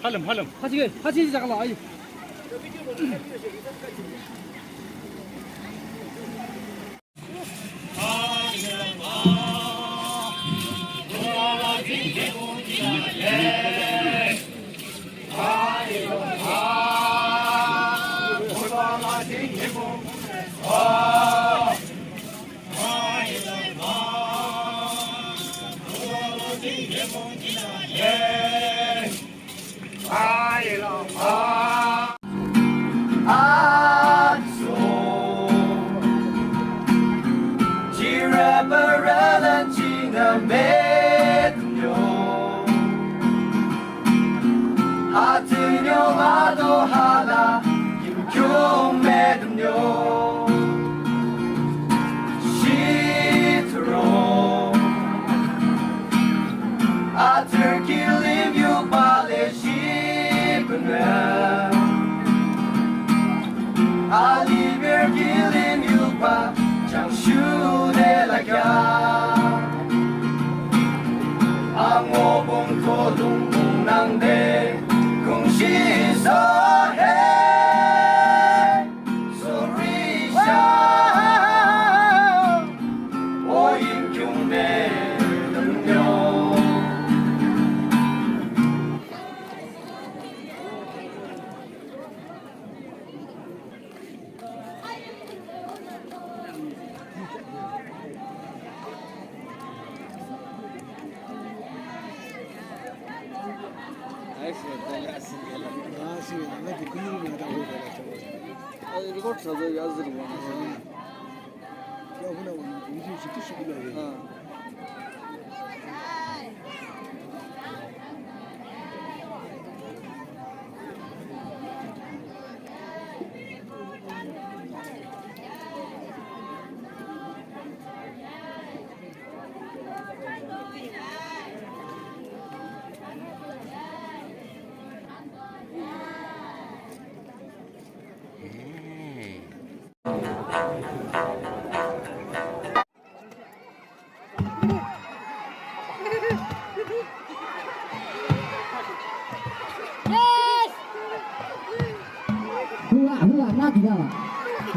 할름. 하지 잠깐만. 아이.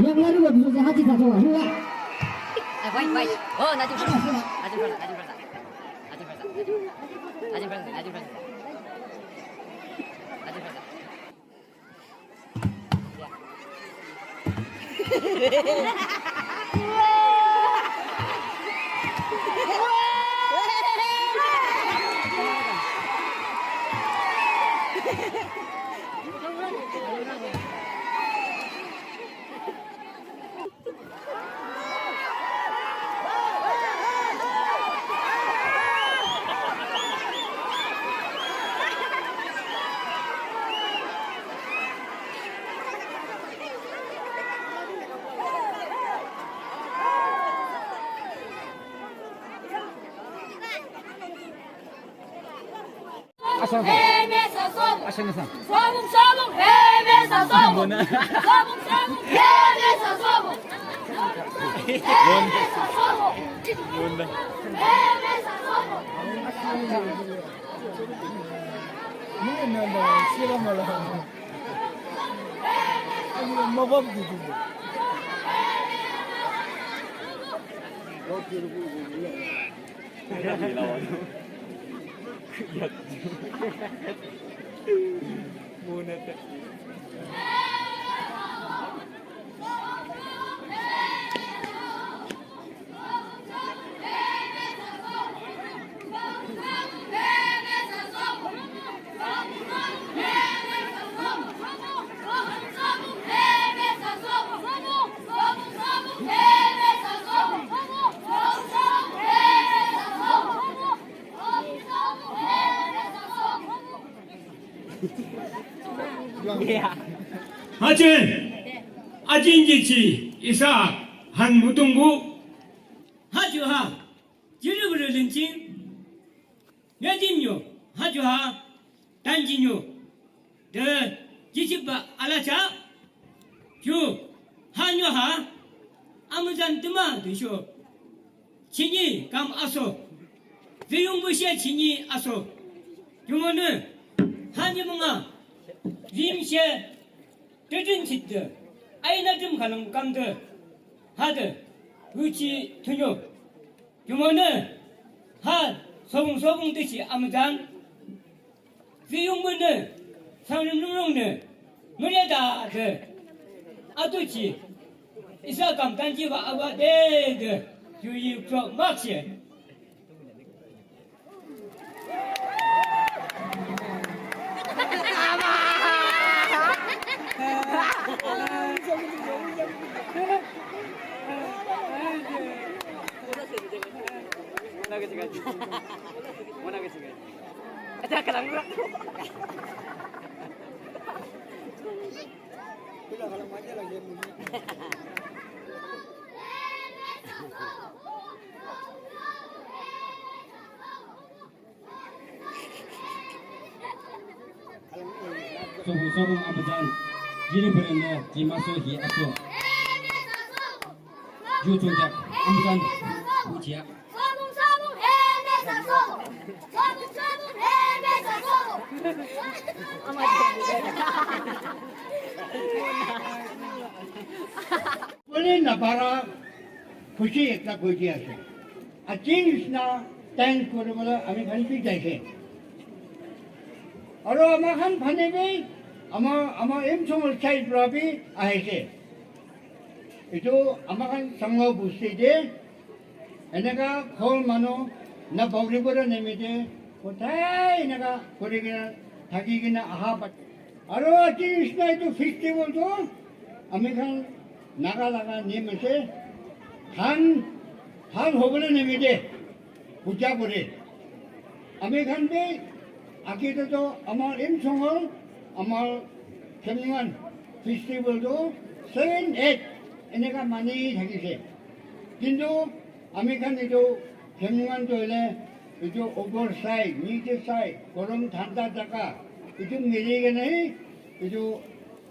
Yang lalu bisa haji tak jawab. Baik. Oh, najib berasa. 아시겠어? 소봉 해매사 소봉. 해매사 소봉. 하천 아진지치 이사 한무동구 하주하 지르브를 렌친 내짐요 하주하 단진요 더 지치바 알라차 주 한유하 아무잔 뜨마 드쇼 친이 감 아소 대용부시아 친이 아소 용어는 한지문아 림시에 뜨진치드 아이나 좀 가는 감들 하드 의치 투녀 규모는 한 소봉소봉 뜻이 아무장 비용문은 상림롱롱는 무례다드 아두치 이사감 단지와 아바데드 유입적 막시 소봉소봉 아버잔 지리버렸네 지마소히 아소 유종작 아버잔 우지야 서봉서봉 해내사소 서봉서봉 해내사소 Boleh na para खुशी एकता खुशी असे आजची ना टँक करू मला आम्ही खाली पीक जायचे আৰু আমাৰ খান ফানেবি আমাৰ এম চঙৰ চাইড ৰবি আহিছে এইটো আমাৰ খান সংঘ বুজি দিয়ে এনেকা খোল মানুহ না বগৰিবলৈ নেমিতে কোথায় এনেকা কৰি কিনে থাকি কিনে আহা পাতে আৰু আজি নিচিনা এইটো ফেষ্টিভেলটো আমি খান নাগা লাগা নিয়ম আছে খান ভাল হ'বলৈ নেমিতে পূজা কৰে আমি খান বি আকিটো আমাৰ এম চঙৰ আমাৰ খেমিৱান ফেষ্টিভেলটো 7-8 এনেকা মানি থাকিছে কিন্তু আমি খান এইটো খেমিৱানটো হ'লে এইটো অভাৰ চাই নিজে চাই গৰম ঠাণ্ডা জেগা এইটো মিলি কেনে এইটো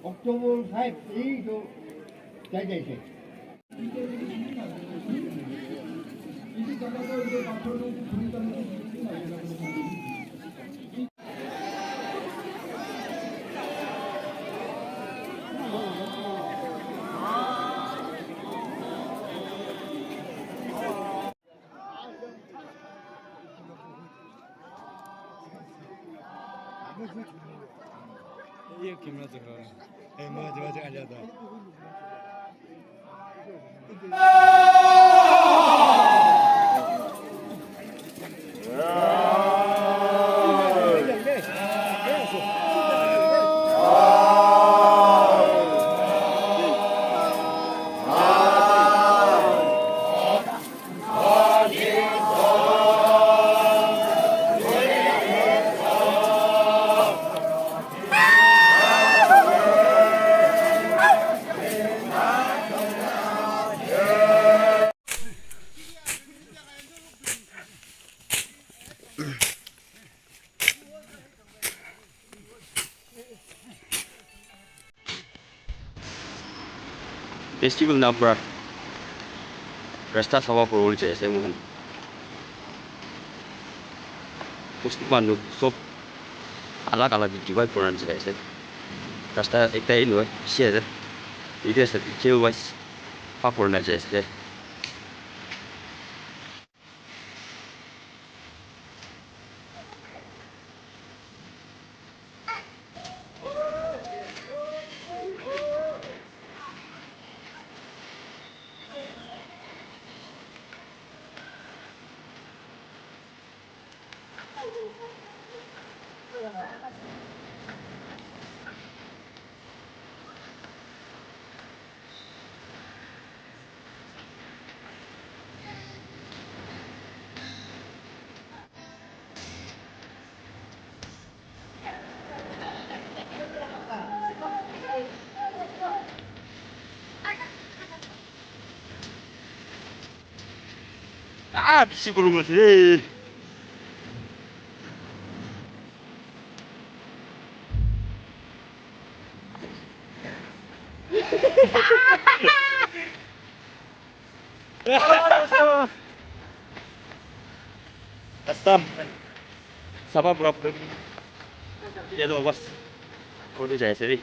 অক্টোবৰ 5 এইটো যাই যাইছে ये कैमरा चल रहा है मजा आ जाता फेस्टिवल नाब्रा रास्ता सभा पर उड़ जाए मुहन मुस्लिमान सब अलग अलग डिवाइड पर जाए रास्ता एक टाइम हुआ शेयर इधर से चिल वाइस पापड़ ना जाए Ah, seguro você. Asam. Sama berapa? ये तो बस फोटो चाहिए सर